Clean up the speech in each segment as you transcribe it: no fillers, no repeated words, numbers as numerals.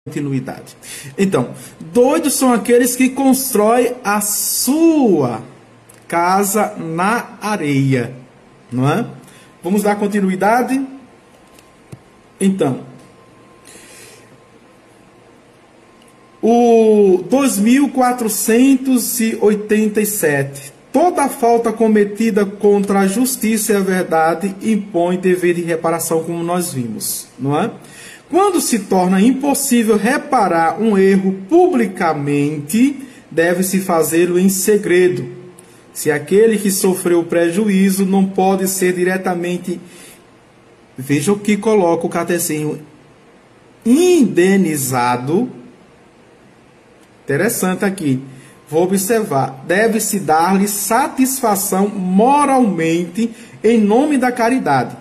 continuidade. Então, doidos são aqueles que constroem a sua casa na areia, não é? Vamos dar continuidade? Então, o 2487. Toda falta cometida contra a justiça e a verdade impõe dever de reparação, como nós vimos, não é? Quando se torna impossível reparar um erro publicamente, deve-se fazê-lo em segredo. Se aquele que sofreu o prejuízo não pode ser diretamente, veja o que coloca o catecismo, indenizado. Interessante aqui. Vou observar. Deve-se dar-lhe satisfação moralmente em nome da caridade.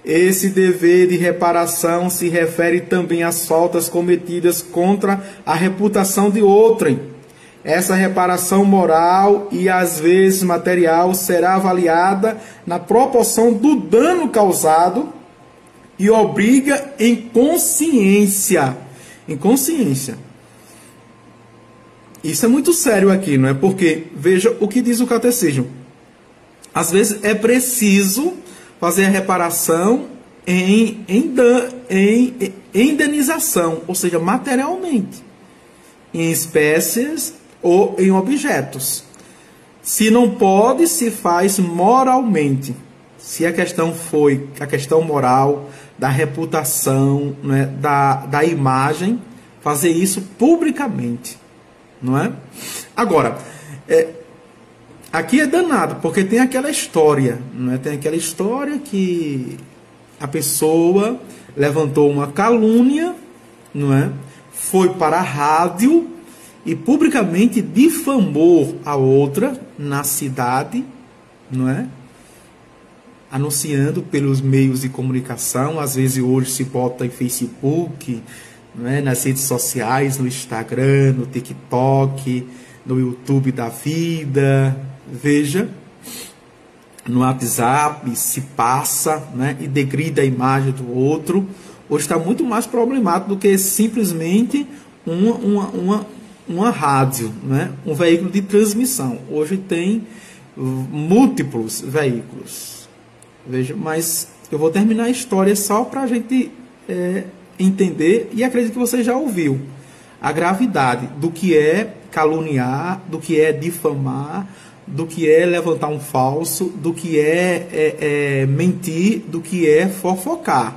Esse dever de reparação se refere também às faltas cometidas contra a reputação de outrem. Essa reparação moral e às vezes material será avaliada na proporção do dano causado e obriga em consciência. Em consciência. Isso é muito sério aqui, não é? Porque, veja o que diz o catecismo. Às vezes é preciso fazer a reparação em indenização, ou seja, materialmente, em espécies ou em objetos. Se não pode, se faz moralmente. Se a questão foi a questão moral, da reputação, né, da imagem, fazer isso publicamente, não é? Agora, aqui é danado, porque tem aquela história, não é? Tem aquela história que a pessoa levantou uma calúnia, não é? Foi para a rádio e publicamente difamou a outra na cidade, não é? Anunciando pelos meios de comunicação, às vezes hoje se bota em Facebook, não é? Nas redes sociais, no Instagram, no TikTok, no YouTube da vida, veja, no WhatsApp se passa, né, e degrida a imagem do outro. Hoje está muito mais problemático do que simplesmente uma rádio, né, um veículo de transmissão. Hoje tem múltiplos veículos. Veja, mas eu vou terminar a história só para a gente entender, e acredito que você já ouviu a gravidade do que é caluniar, do que é difamar, do que é levantar um falso, do que é mentir, do que é fofocar.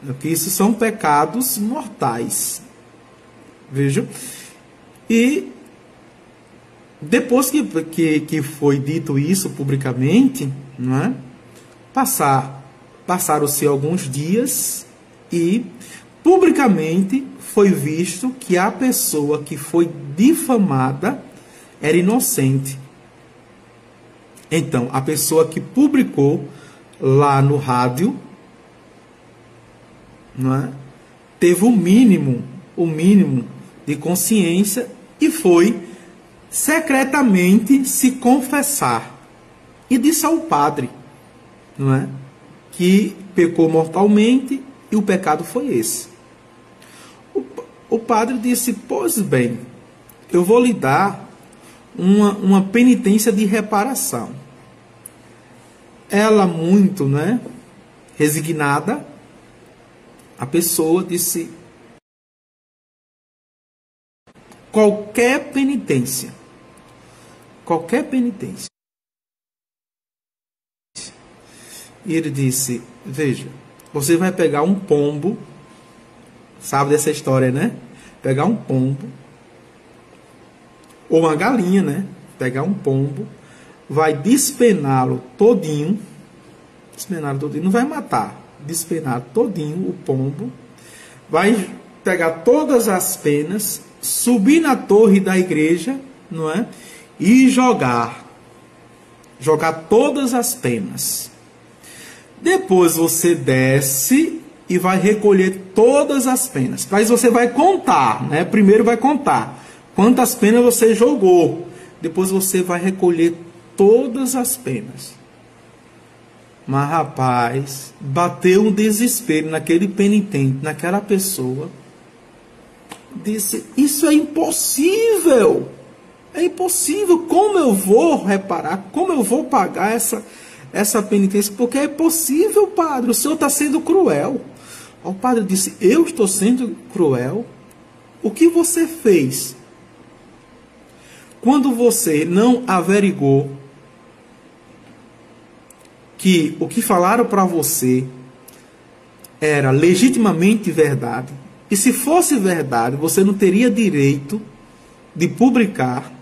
Porque isso são pecados mortais. Vejam. E depois que foi dito isso publicamente, não é? Passaram-se alguns dias e publicamente foi visto que a pessoa que foi difamada era inocente. Então, a pessoa que publicou lá no rádio, não é? Teve o mínimo de consciência e foi secretamente se confessar. E disse ao padre, não é? Que pecou mortalmente e o pecado foi esse. O padre disse, pois bem, eu vou lhe dar uma penitência de reparação. Ela muito, né, resignada, a pessoa disse, qualquer penitência. E ele disse, veja, você vai pegar um pombo, sabe dessa história, né? Pegar um pombo, ou uma galinha, né? Pegar um pombo, vai despená-lo todinho, não vai matar, despenar todinho o pombo, vai pegar todas as penas, subir na torre da igreja, não é? E jogar todas as penas. Depois você desce e vai recolher todas as penas. Mas você vai contar, né? Primeiro vai contar quantas penas você jogou. Depois você vai recolher todas as penas. Mas, rapaz, bateu um desespero naquele penitente, naquela pessoa. disse: isso é impossível. É impossível. Como eu vou reparar? Como eu vou pagar essa penitência? Porque é possível, padre. O senhor está sendo cruel. O padre disse: eu estou sendo cruel? O que você fez quando você não averigou que o que falaram para você era legitimamente verdade? E se fosse verdade, você não teria direito de publicar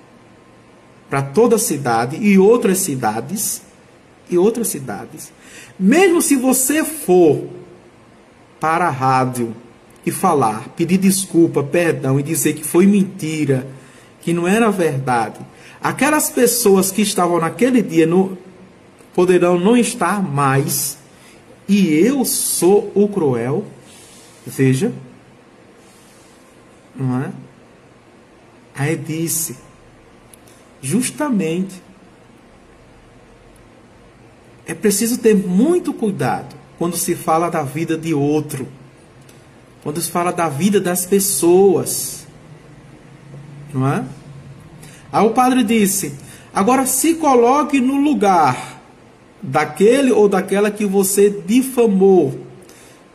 para toda a cidade e outras cidades, mesmo se você for para a rádio e falar, pedir desculpa, perdão e dizer que foi mentira, que não era verdade, aquelas pessoas que estavam naquele dia poderão não estar mais, e eu sou o cruel. Veja, não é? Aí disse, justamente, é preciso ter muito cuidado quando se fala da vida de outro, quando se fala da vida das pessoas, não é? Aí o padre disse: agora se coloque no lugar daquele ou daquela que você difamou,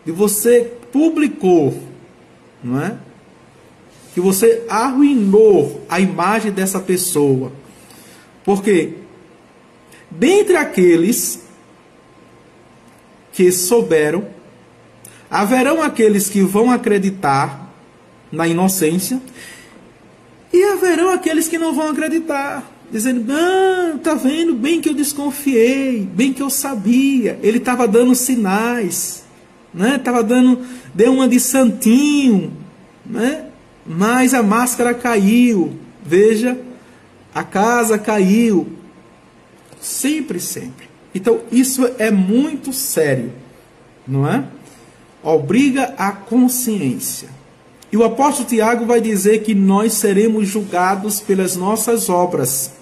que você publicou, não é? Que você arruinou a imagem dessa pessoa. Porque dentre aqueles que souberam, haverão aqueles que vão acreditar na inocência e haverão aqueles que não vão acreditar, dizendo: não, tá vendo, bem que eu desconfiei, bem que eu sabia, ele estava dando sinais, né? Deu uma de santinho, né? Mas a máscara caiu, veja, a casa caiu, sempre. Então isso é muito sério, não é? Obriga a consciência. E o apóstolo Tiago vai dizer que nós seremos julgados pelas nossas obras.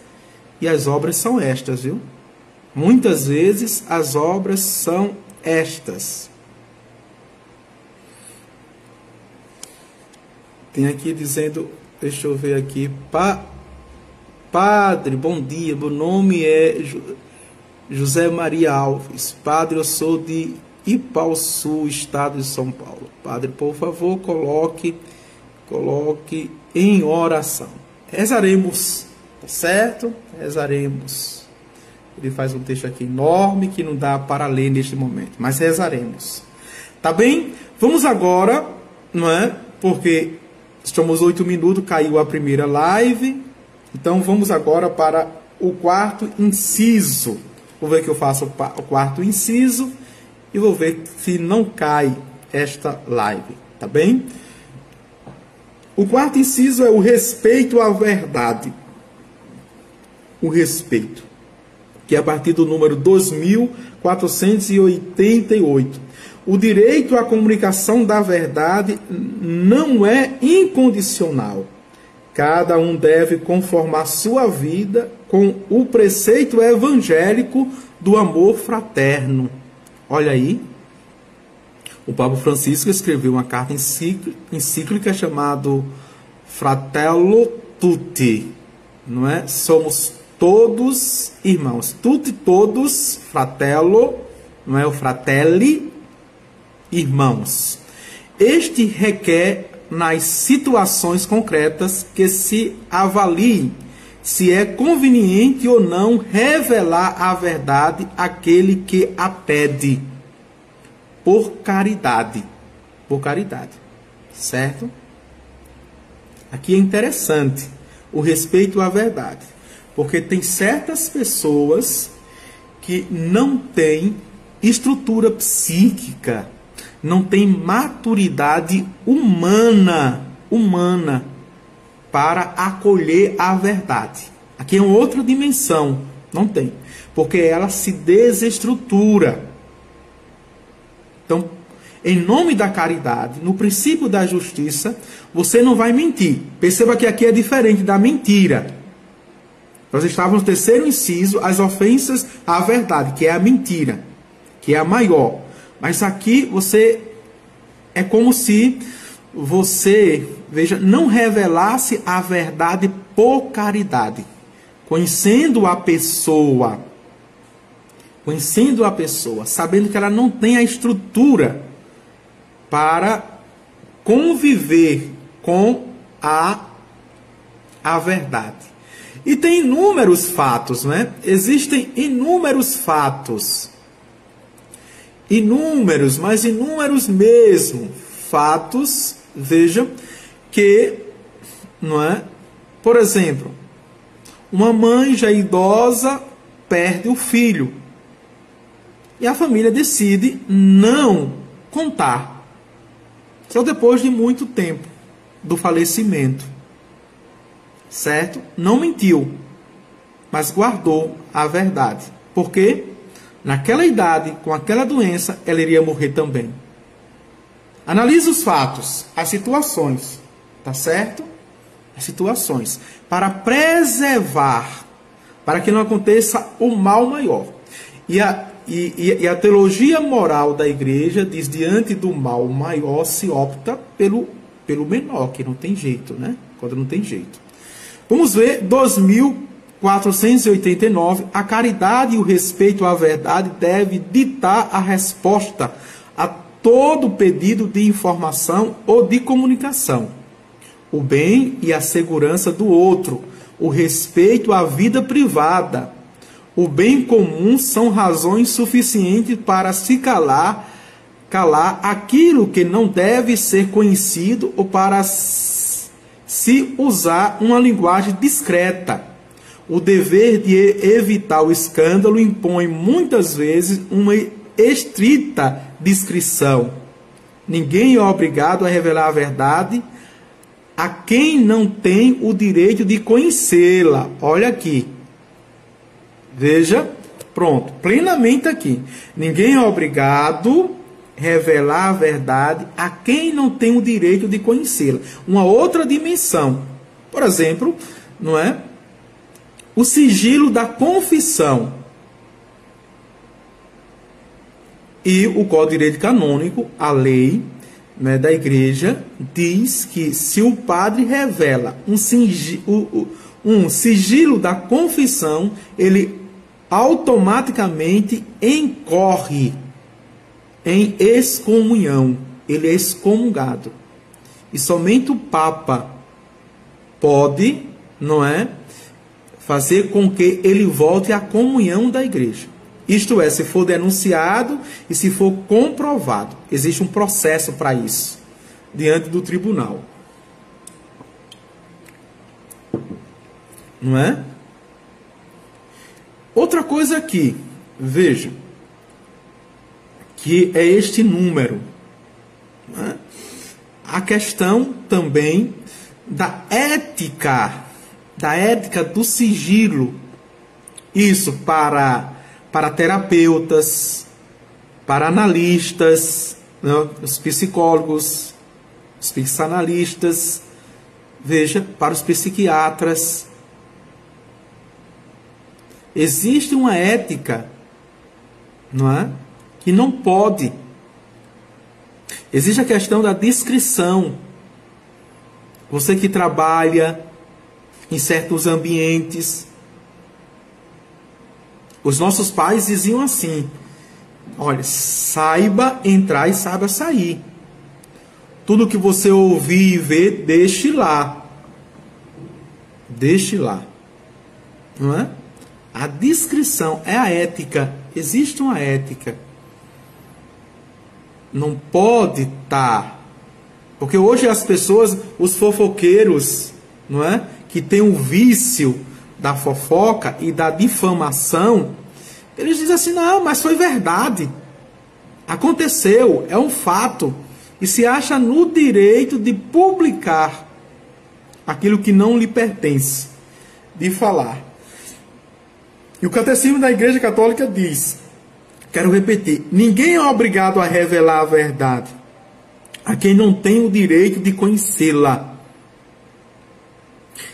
E as obras são estas, viu? Muitas vezes as obras são estas. Tem aqui dizendo, deixa eu ver aqui, padre, bom dia, meu nome é José Maria Alves. Padre, eu sou de Ipaussu, estado de São Paulo. Padre, por favor, coloque em oração. Rezaremos, tá certo? Rezaremos. Ele faz um texto aqui enorme que não dá para ler neste momento, mas rezaremos. Tá bem? Vamos agora, não é? Porque estamos 8 minutos, caiu a primeira live. Então vamos agora para o quarto inciso. Vou ver que eu faço o quarto inciso e vou ver se não cai esta live, tá bem? O quarto inciso é o respeito à verdade. O respeito, que é a partir do número 2488. O direito à comunicação da verdade não é incondicional. Cada um deve conformar sua vida com o preceito evangélico do amor fraterno. Olha aí, o Papa Francisco escreveu uma carta encíclica chamada Fratello Tutti, não é? Somos todos irmãos, tutti todos, fratello, não é o fratelli, irmãos. Este requer nas situações concretas que se avalie se é conveniente ou não revelar a verdade àquele que a pede, por caridade, certo? Aqui é interessante o respeito à verdade, porque tem certas pessoas que não têm estrutura psíquica, não têm maturidade humana para acolher a verdade. Aqui é uma outra dimensão, não tem, porque ela se desestrutura. Então, em nome da caridade, no princípio da justiça, você não vai mentir. Perceba que aqui é diferente da mentira. Nós estávamos no terceiro inciso, as ofensas à verdade, que é a mentira, que é a maior. Mas aqui você é como se você, veja, não revelasse a verdade por caridade, conhecendo a pessoa, sabendo que ela não tem a estrutura para conviver com a verdade. E tem inúmeros fatos, né? Existem inúmeros fatos, inúmeros, mas inúmeros mesmo, fatos, veja, que, não é? Por exemplo, uma mãe já idosa perde o filho e a família decide não contar, só depois de muito tempo do falecimento, certo? Não mentiu, mas guardou a verdade. Por quê? Naquela idade, com aquela doença, ela iria morrer também. Analise os fatos, as situações, tá certo? As situações, para preservar, para que não aconteça o mal maior. E a teologia moral da igreja diz, diante do mal maior, se opta pelo menor, que não tem jeito, né? Quando não tem jeito. Vamos ver, 2489, a caridade e o respeito à verdade deve ditar a resposta a todo pedido de informação ou de comunicação. O bem e a segurança do outro, o respeito à vida privada, o bem comum são razões suficientes para se calar aquilo que não deve ser conhecido ou para se usar uma linguagem discreta. O dever de evitar o escândalo impõe muitas vezes uma estrita discrição. Ninguém é obrigado a revelar a verdade a quem não tem o direito de conhecê-la. Olha aqui. Veja, pronto, plenamente aqui. Ninguém é obrigado a revelar a verdade a quem não tem o direito de conhecê-la. Uma outra dimensão. Por exemplo, não é? O sigilo da confissão. E o Código de Direito Canônico, a lei, né, da igreja, diz que se o padre revela um sigilo da confissão, ele automaticamente incorre em excomunhão. Ele é excomungado. E somente o Papa pode, não é, fazer com que ele volte à comunhão da igreja. Isto é, se for denunciado e se for comprovado. Existe um processo para isso, diante do tribunal. Não é? Outra coisa aqui, veja, que é este número. Não é? A questão também da ética do sigilo. Isso para terapeutas, para analistas, né, os psicólogos, os psicanalistas, veja, para os psiquiatras. Existe uma ética, não é? Que não pode. Existe a questão da discrição. Você que trabalha em certos ambientes. Os nossos pais diziam assim: olha, saiba entrar e saiba sair. Tudo que você ouvir e ver, deixe lá. Deixe lá. Não é? A discrição é a ética. Existe uma ética. Não pode estar. Porque hoje as pessoas, os fofoqueiros, não é? Que tem o vício da fofoca e da difamação, eles dizem assim: não, mas foi verdade. Aconteceu, é um fato. E se acha no direito de publicar aquilo que não lhe pertence, de falar. E o Catecismo da Igreja Católica diz, quero repetir, ninguém é obrigado a revelar a verdade a quem não tem o direito de conhecê-la.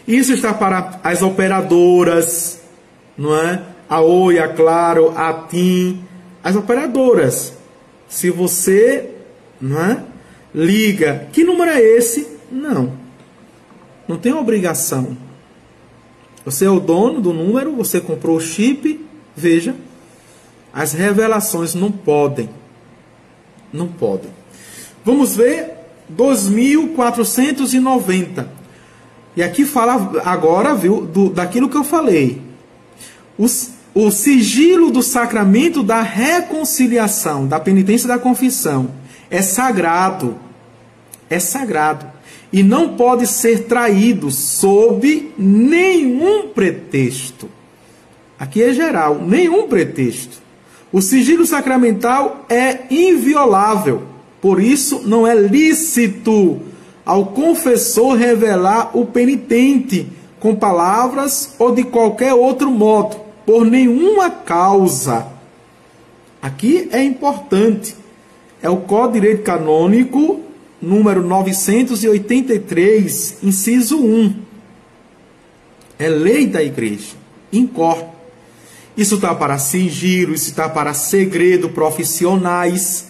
Isso está para as operadoras, não é? A Oi, a Claro, a TIM, as operadoras. Se você, não é, liga, que número é esse? Não, não tem obrigação. Você é o dono do número, você comprou o chip, veja, as revelações não podem. Não podem. Vamos ver 2490. E aqui fala agora, viu, daquilo que eu falei. O sigilo do sacramento da reconciliação, da penitência e da confissão, é sagrado. É sagrado. E não pode ser traído sob nenhum pretexto. Aqui é geral, nenhum pretexto. O sigilo sacramental é inviolável. Por isso, não é lícito ao confessor revelar o penitente com palavras ou de qualquer outro modo, por nenhuma causa. Aqui é importante. É o Código de Direito Canônico, número 983, inciso 1. É lei da igreja. Incor. Isso está para sigilo, isso está para segredo profissionais.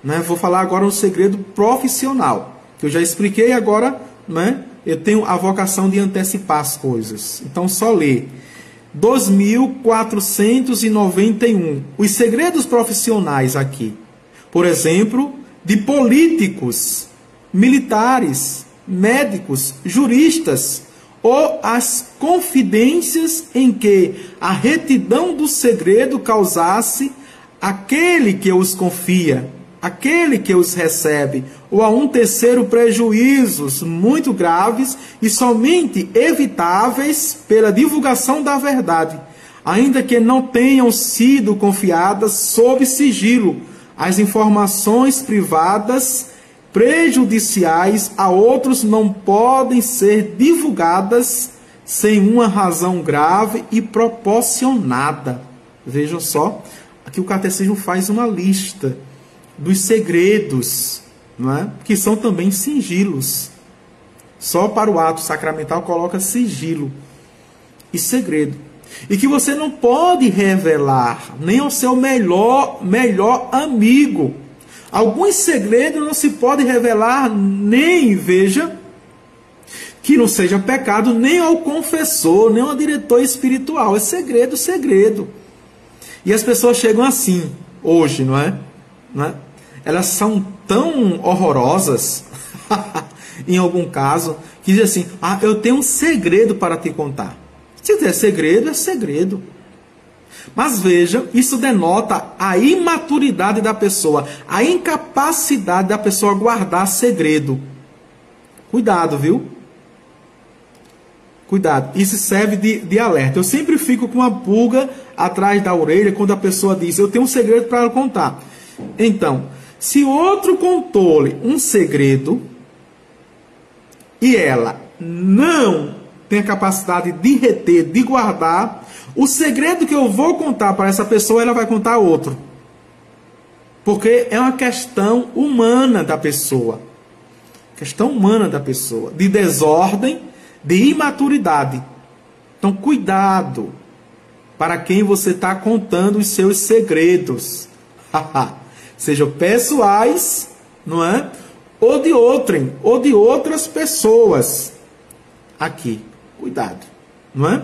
Né? Vou falar agora um segredo profissional, que eu já expliquei agora, né? Eu tenho a vocação de antecipar as coisas. Então, só ler. 2491. Os segredos profissionais aqui. Por exemplo, de políticos, militares, médicos, juristas, ou as confidências em que a retidão do segredo causasse aquele que os confia, aquele que os recebe, ou a um terceiro prejuízos muito graves e somente evitáveis pela divulgação da verdade, ainda que não tenham sido confiadas sob sigilo as informações privadas prejudiciais a outros não podem ser divulgadas sem uma razão grave e proporcionada. Vejam só, aqui o catecismo faz uma lista dos segredos, não é? Que são também sigilos. Só para o ato sacramental coloca sigilo e segredo. E que você não pode revelar nem ao seu melhor amigo. Alguns segredos não se pode revelar nem, veja, que não seja pecado, nem ao confessor, nem ao diretor espiritual. É segredo, segredo. E as pessoas chegam assim, hoje, não é? Elas são tão horrorosas, em algum caso, que dizem assim, eu tenho um segredo para te contar. Se é segredo, é segredo. Mas veja, isso denota a imaturidade da pessoa, a incapacidade da pessoa guardar segredo. Cuidado, viu? Cuidado. Isso serve de alerta. Eu sempre fico com uma pulga atrás da orelha quando a pessoa diz, eu tenho um segredo para ela contar. Então, se outro contou-lhe um segredo e ela não tem a capacidade de reter, de guardar, o segredo que eu vou contar para essa pessoa, ela vai contar a outro. Porque é uma questão humana da pessoa. Questão humana da pessoa. De desordem, de imaturidade. Então, cuidado para quem você está contando os seus segredos. Sejam pessoais, não é? Ou de outrem, ou de outras pessoas. Aqui, cuidado, não é?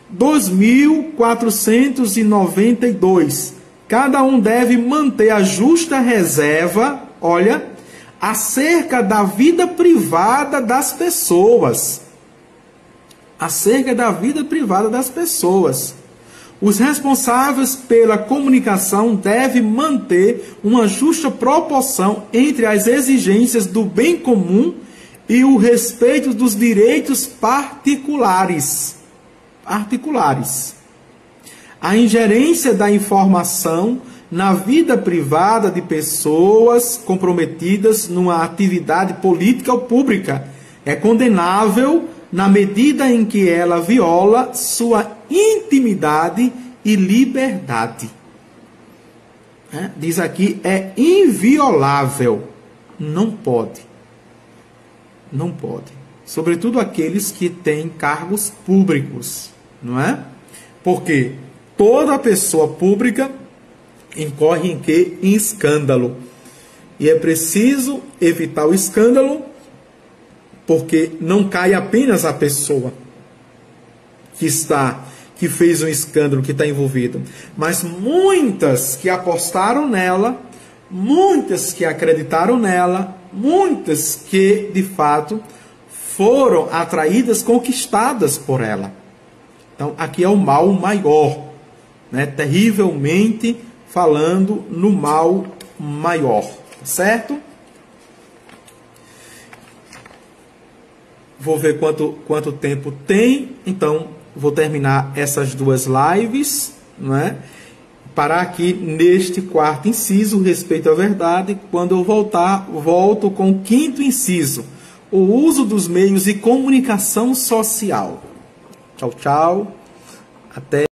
2492. Cada um deve manter a justa reserva, olha, acerca da vida privada das pessoas. Acerca da vida privada das pessoas. Os responsáveis pela comunicação devem manter uma justa proporção entre as exigências do bem comum e o respeito dos direitos particulares. A ingerência da informação na vida privada de pessoas comprometidas numa atividade política ou pública é condenável na medida em que ela viola sua intimidade e liberdade. Diz aqui, é inviolável. Não pode. Não pode. Sobretudo aqueles que têm cargos públicos, não é? Porque toda pessoa pública incorre em quê? Em escândalo. E é preciso evitar o escândalo, porque não cai apenas a pessoa que fez um escândalo, que está envolvido, mas muitas que apostaram nela, muitas que acreditaram nela, muitas que de fato foram atraídas, conquistadas por ela. Então aqui é o mal maior, né? Terrivelmente falando no mal maior, certo? Vou ver quanto tempo tem, então vou terminar essas duas lives, né? Parar aqui neste quarto inciso, respeito à verdade. Quando eu voltar, volto com o quinto inciso, o uso dos meios de comunicação social. Tchau, tchau. Até.